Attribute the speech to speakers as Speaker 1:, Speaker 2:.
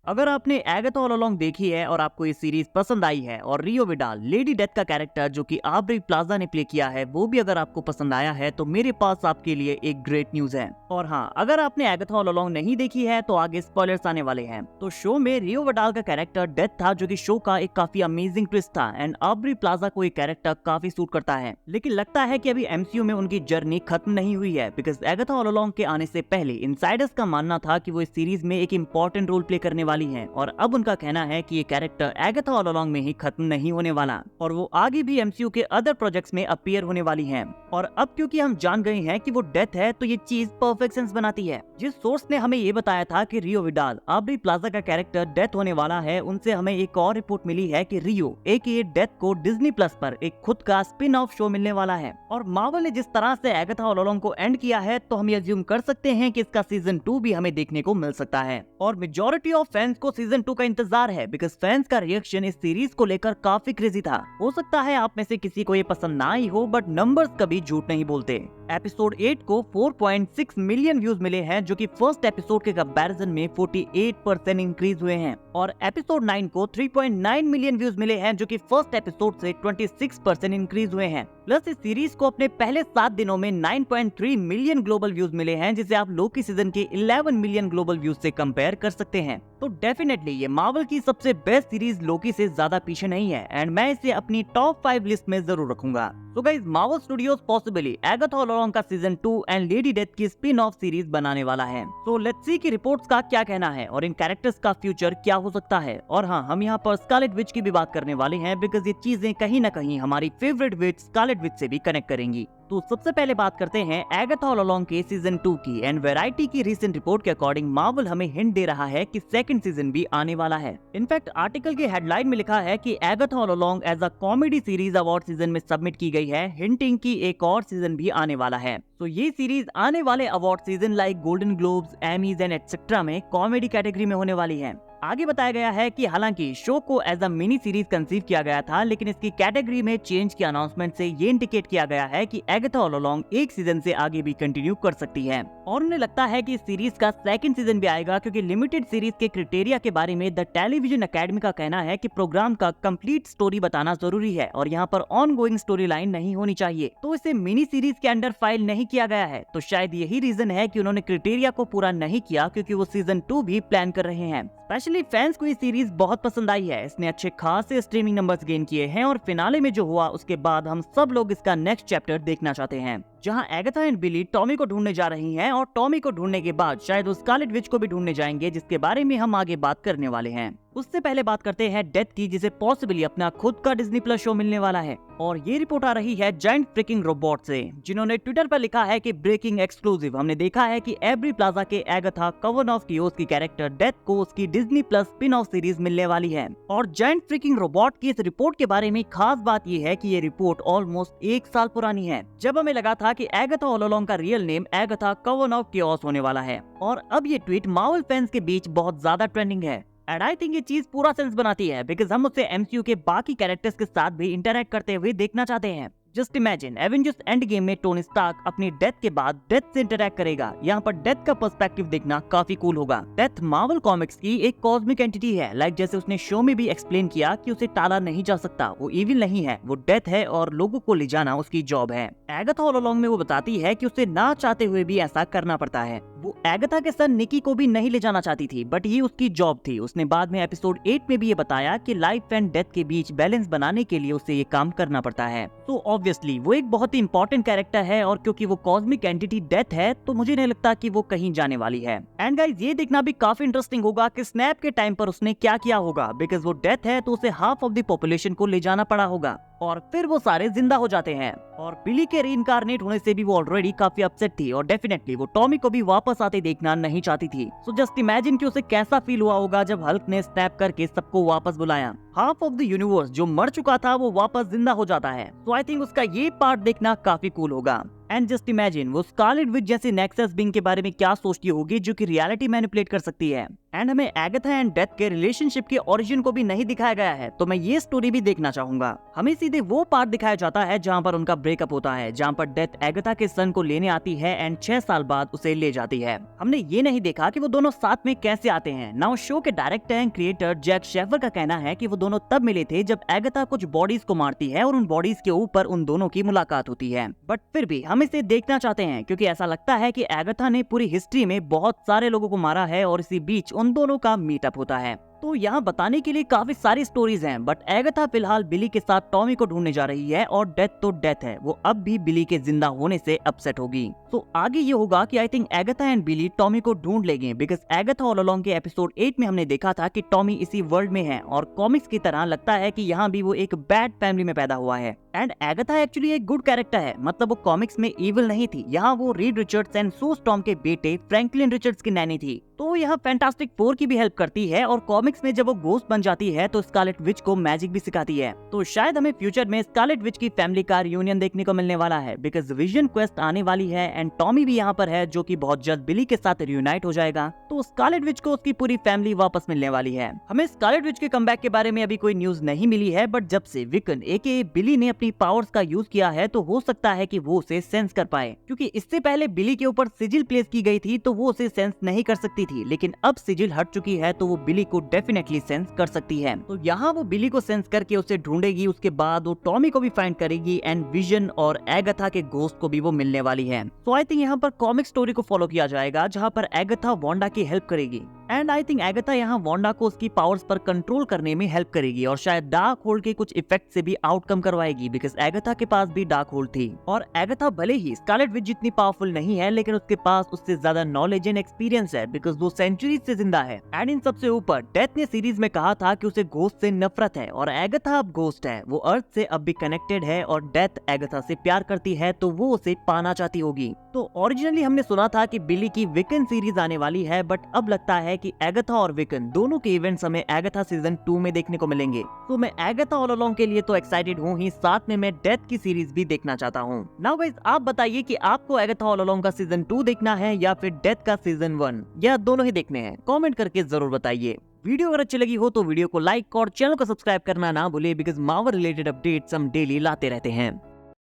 Speaker 1: अगर आपने Agatha All along देखी है और आपको ये सीरीज पसंद आई है और रियो विडाल लेडी डेथ का कैरेक्टर जो कि आब्रे प्लाजा ने प्ले किया है वो भी अगर आपको पसंद आया है तो मेरे पास आपके लिए एक ग्रेट न्यूज है। और हाँ, अगर आपने एगाथा ऑल अलोंग नहीं देखी है तो आगे स्पॉयलर्स आने वाले हैं। तो शो में रियो विडाल का कैरेक्टर डेथ था जो कि शो का एक काफी अमेजिंग ट्विस्ट था एंड आब्रे प्लाजा को ये कैरेक्टर काफी सूट करता है। लेकिन लगता है कि अभी एमसीयू में उनकी जर्नी खत्म नहीं हुई है बिकॉज एगाथा ऑल अलोंग के आने से पहले इनसाइडर्स का मानना था कि वो इस सीरीज में एक इंपॉर्टेंट रोल प्ले करने वाली है और अब उनका कहना है कि ये कैरेक्टर एगाथा ऑल अलोंग में ही खत्म नहीं होने वाला और वो आगे भी एमसीयू के अदर प्रोजेक्ट्स में अपीयर होने वाली हैं। और अब क्योंकि हम जान गए हैं कि वो डेथ है तो ये चीज परफेक्ट सेंस बनाती है। जिस सोर्स ने हमें ये बताया था कि रियो विडाल आब्रे प्लाजा का कैरेक्टर डेथ होने वाला है, उनसे हमें एक और रिपोर्ट मिली है कि रियो एके डेथ को डिज्नी प्लस पर एक खुद का स्पिन ऑफ शो मिलने वाला है। और मार्वल ने जिस तरह से एगाथा ऑल अलोंग को एंड किया है तो हम ये अज्यूम कर सकते हैं कि इसका सीजन 2 भी हमें देखने को मिल सकता है। और मेजॉरिटी ऑफ फैंस को सीजन 2 का इंतजार है बिकॉज फैंस का रिएक्शन इस सीरीज को लेकर काफी क्रेजी था। हो सकता है आप में से किसी को ये पसंद ना आई हो बट नंबर्स कभी झूठ नहीं बोलते। एपिसोड 8 को 4.6 मिलियन व्यूज मिले हैं जो कि फर्स्ट एपिसोड के कंपैरिजन में 48% इंक्रीज हुए हैं और एपिसोड 9 को 3.9 मिलियन व्यूज मिले हैं जो कि फर्स्ट एपिसोड से 26% इंक्रीज हुए हैं। प्लस इस सीरीज को अपने पहले 7 दिनों में 9.3 मिलियन ग्लोबल व्यूज मिले हैं जिसे आप लोकी सीजन के 11 मिलियन ग्लोबल व्यूज से कंपेयर कर सकते हैं। तो डेफिनेटली ये मार्वल की सबसे बेस्ट सीरीज लोकी से ज्यादा पीछे नहीं है एंड मैं इसे अपनी टॉप 5 लिस्ट में जरूर रखूंगा। तो guys, Marvel studios possibly Agatha All along का सीजन 2 एंड लेडी डेथ की स्पिन ऑफ सीरीज बनाने वाला है। तो लेट्स सी कि रिपोर्ट्स का क्या कहना है और इन कैरेक्टर्स का फ्यूचर क्या हो सकता है। और हाँ, हम यहाँ पर स्कारलेट विच की भी बात करने वाले हैं बिकॉज ये चीजें कहीं ना कहीं हमारी फेवरेट विच स्कारलेट विच से भी कनेक्ट करेंगी। तो सबसे पहले बात करते हैं एगाथा ऑल अलोंग के सीजन 2 की एंड वैरायटी की रीसेंट रिपोर्ट के अकॉर्डिंग मार्वल हमें हिंट दे रहा है कि सेकंड सीजन भी आने वाला है। इनफैक्ट आर्टिकल की हेडलाइन में लिखा है कि Agatha All Along as a comedy series award season में सबमिट की गई है, हिंटिंग की एक और सीजन भी आने वाला है। तो ये सीरीज आने वाले award season like Golden Globes, Emmys and etcetera में कॉमेडी कैटेगरी में होने वाली है। आगे बताया गया है कि हालांकि शो को as a mini series conceive किया गया था लेकिन इसकी कैटेगरी में चेंज के अनाउंसमेंट से ये इंडिकेट किया गया है कि एगाथा ऑल अलोंग एक सीजन से आगे भी कंटिन्यू कर सकती है। और उन्हें लगता है कि इस सीरीज का सेकंड सीजन भी आएगा क्योंकि लिमिटेड सीरीज के क्राइटेरिया के बारे में द टेलीविजन अकेडमी का कहना है कि प्रोग्राम का कंप्लीट स्टोरी बताना जरूरी है और यहाँ पर ऑन गोइंग स्टोरी लाइन नहीं होनी चाहिए, तो इसे मिनी सीरीज के अंडर फाइल नहीं किया गया है। तो शायद यही रीजन है कि उन्होंने क्राइटेरिया को पूरा नहीं किया क्योंकि वो सीजन 2 भी प्लान कर रहे हैं। स्पेशली फैंस को ये सीरीज बहुत पसंद आई है, इसने अच्छे खासे स्ट्रीमिंग नंबर्स गेन किए हैं और फिनाले में जो हुआ उसके बाद हम सब लोग इसका नेक्स्ट चैप्टर देखना चाहते हैं जहां एगाथा एंड बिली टॉमी को ढूंढने जा रही हैं और टॉमी को ढूंढने के बाद शायद वो स्कारलेट विच को भी ढूंढने जाएंगे जिसके बारे में हम आगे बात करने वाले हैं। उससे पहले बात करते हैं डेथ की जिसे पॉसिबली अपना खुद का डिज्नी प्लस शो मिलने वाला है और ये रिपोर्ट आ रही है जायंट फ्रिकिंग रोबोट से जिन्होंने ट्विटर पर लिखा है कि ब्रेकिंग एक्सक्लूसिव, हमने देखा है कि एब्री प्लाजा के एगाथा कवन ऑफ कियोस की कैरेक्टर डेथ को उसकी Disney plus spin off series मिलने वाली है। और जायंट फ्रिकिंग रोबोट की इस रिपोर्ट के बारे में खास बात ये है कि ये रिपोर्ट ऑलमोस्ट 1 साल पुरानी है जब हमें लगा था कि एगाथा ऑल अलोंग का रियल नेम एगाथा कवन ऑफ कियोस होने वाला है और अब ये ट्वीट मार्वल फैंस के बीच बहुत ज्यादा ट्रेंडिंग है। एंड आई थिंक ये चीज पूरा सेंस बनाती है बिकॉज हम उसे एमसीयू के बाकी कैरेक्टर्स के साथ भी इंटरैक्ट करते हुए देखना चाहते हैं। Just imagine Avengers end game में टोनी स्टार्क अपनी डेथ के बाद डेथ से इंटरैक्ट करेगा। यहाँ पर डेथ का पर्सपेक्टिव देखना काफी कूल होगा। डेथ मार्वल कॉमिक्स की एक कॉस्मिक एंटिटी है, लाइक जैसे उसने शो में भी एक्सप्लेन किया कि उसे टाला नहीं जा सकता, वो इविल नहीं है, वो डेथ है और लोगों को ले जाना उसकी जॉब है। एगाथा ऑल अलोंग में वो बताती है कि उसे ना चाहते हुए भी ऐसा करना पड़ता है। वो एगाथा के सन निकी को भी नहीं ले जाना चाहती थी बट ये उसकी जॉब थी। उसने बाद में एपिसोड 8 में भी ये बताया कि लाइफ एंड डेथ के बीच बैलेंस बनाने के लिए उसे ये काम करना पड़ता है। तो ऑब्वियसली वो एक बहुत ही इंपॉर्टेंट कैरेक्टर है और क्योंकि वो कॉस्मिक एंटिटी डेथ है तो मुझे नहीं लगता कि वो कहीं जाने वाली है। एंड गाइस, ये देखना भी काफी इंटरेस्टिंग होगा कि स्नैप के टाइम पर उसने क्या किया होगा बिकॉज वो डेथ है तो उसे हाफ ऑफ द पॉपुलेशन को ले जाना पड़ा होगा और फिर वो सारे जिंदा हो जाते हैं। और बिली के रीइंकार्नेट होने से भी वो ऑलरेडी काफी अपसेट थी और डेफिनेटली वो टॉमी को भी वापस आते देखना नहीं चाहती थी। सो जस्ट इमेजिन कि उसे कैसा फील हुआ होगा जब हल्क ने स्नैप करके सबको वापस बुलाया। हाफ ऑफ द यूनिवर्स जो मर चुका था वो वापस जिंदा हो जाता है। तो आई थिंक उसका ये पार्ट देखना काफी कूल होगा। एंड जस्ट इमेजिन वो स्कारलेट विच जैसे नेक्सस बीइंग के बारे में क्या सोचती होगी जो कि रियलिटी मैनिपुलेट कर सकती है। एंड हमें एगाथा एंड डेथ के रिलेशनशिप के ओरिजिन को भी नहीं दिखाया गया है, तो मैं ये स्टोरी भी देखना चाहूंगा। हमें सीधे वो पार्ट दिखाया जाता है जहाँ पर उनका ब्रेकअप होता है, जहाँ पर डेथ एगाथा के सन को लेने आती है एंड 6 साल बाद उसे ले जाती है। हमने ये नहीं देखा कि वो दोनों साथ में कैसे आते हैं। नाउ शो के director and creator Jac Schaeffer का कहना है कि वो दोनों तब मिले थे जब एगाथा कुछ बॉडीज को मारती है और उन बॉडीज के ऊपर उन दोनों की मुलाकात होती है। बट फिर भी हम इसे देखना चाहते हैं क्योंकि ऐसा लगता है कि एगाथा ने पूरी हिस्ट्री में बहुत सारे लोगों को मारा है और इसी बीच उन दोनों का मीटअप होता है। तो यहाँ बताने के लिए काफी सारी स्टोरीज हैं, बट एगाथा फिलहाल बिली के साथ टॉमी को ढूंढने जा रही है और डेथ तो डेथ है, वो अब भी बिली के जिंदा होने से अपसेट होगी। तो आगे ये होगा कि I think Agatha and Billy Tommy को ढूंढ लेंगे, बिकॉज एगाथा ऑल अलोंग के एपिसोड 8 में हमने देखा था कि टॉमी इसी वर्ल्ड में है और कॉमिक्स की तरह लगता है कि यहाँ भी वो एक बैड फैमिली में पैदा हुआ है। एंड एगाथा एक्चुअली एक गुड कैरेक्टर है, मतलब वो कॉमिक्स में इविल नहीं थी। यहाँ वो Reed Richards and Sue Storm के बेटे फ्रैंकलिन रिचर्ड्स की नैनी थी। तो यहाँ फैंटास्टिक फोर की भी हेल्प करती है और कॉमिक्स में जब वो घोस्ट बन जाती है तो स्कारलेट विच को मैजिक भी सिखाती है। तो शायद हमें फ्यूचर में स्कारलेट विच की फैमिली का रियूनियन देखने को मिलने वाला है, बिकॉज विजन क्वेस्ट आने वाली है एंड टॉमी भी यहाँ पर है जो कि बहुत जल्द बिली के साथ रियूनाइट हो जाएगा। तो स्कारलेट विच को उसकी पूरी फैमिली वापस मिलने वाली है। हमें स्कारलेट विच के कमबैक के बारे में अभी कोई न्यूज नहीं मिली है, बट जब से विकन एके बिली ने अपनी पावर्स का यूज किया है तो हो सकता है कि वो उसे सेंस कर पाए, क्योंकि इससे पहले बिली के ऊपर सिजिल प्लेस की गई थी तो वो उसे सेंस नहीं कर सकती थी, लेकिन अब सिजिल हट चुकी है तो वो बिली को डेफिनेटली सेंस कर सकती है। तो यहाँ वो बिली को सेंस करके उसे ढूंढेगी, उसके बाद वो टॉमी को भी फाइंड करेगी एंड विजन और एगाथा के घोस्ट को भी वो मिलने वाली है। तो आई थिंक यहाँ पर कॉमिक स्टोरी को फॉलो किया जाएगा जहाँ पर एगाथा वांडा की हेल्प करेगी एंड आई थिंक एगाथा यहाँ वांडा को उसकी पावर्स पर कंट्रोल करने में हेल्प करेगी और शायद डार्क होल्ड के कुछ इफेक्ट से भी आउटकम करवाएगी, बिकॉज एगाथा के पास भी डार्क होल्ड थी। और एगाथा भले ही स्कारलेट विच जितनी पावरफुल नहीं है, लेकिन उसके पास उससे ज्यादा नॉलेज एंड एक्सपीरियंस है, बिकॉज वो सेंचुरीज से जिंदा है। एंड इन सबसे ऊपर डेथ ने सीरीज में कहा था कि उसे घोस्ट से नफरत है और एगाथा अब घोस्ट है, वो अर्थ से अब भी कनेक्टेड है और डेथ एगाथा से प्यार करती है तो वो उसे पाना चाहती होगी। तो ओरिजिनली हमने सुना था कि बिली की विकन सीरीज आने वाली है, बट अब लगता है कि एगाथा और विकन दोनों के इवेंट्स हमें एगाथा सीजन 2 में देखने को मिलेंगे। तो मैं एगाथा ऑल अलोंग के लिए तो एक्साइटेड हूँ ही, साथ में मैं डेथ की सीरीज भी देखना चाहता हूँ। नाउ गाइस, आप बताइए कि आपको एगाथा ऑल अलोंग का सीजन 2 देखना है या फिर डेथ का सीजन 1, या दोनों ही देखने हैं? कमेंट करके जरूर बताइए। वीडियो अगर अच्छी लगी हो तो वीडियो को लाइक और चैनल को सब्सक्राइब करना ना भूले, बिकॉज मार्वल रिलेटेड अपडेट्स हम डेली लाते रहते हैं।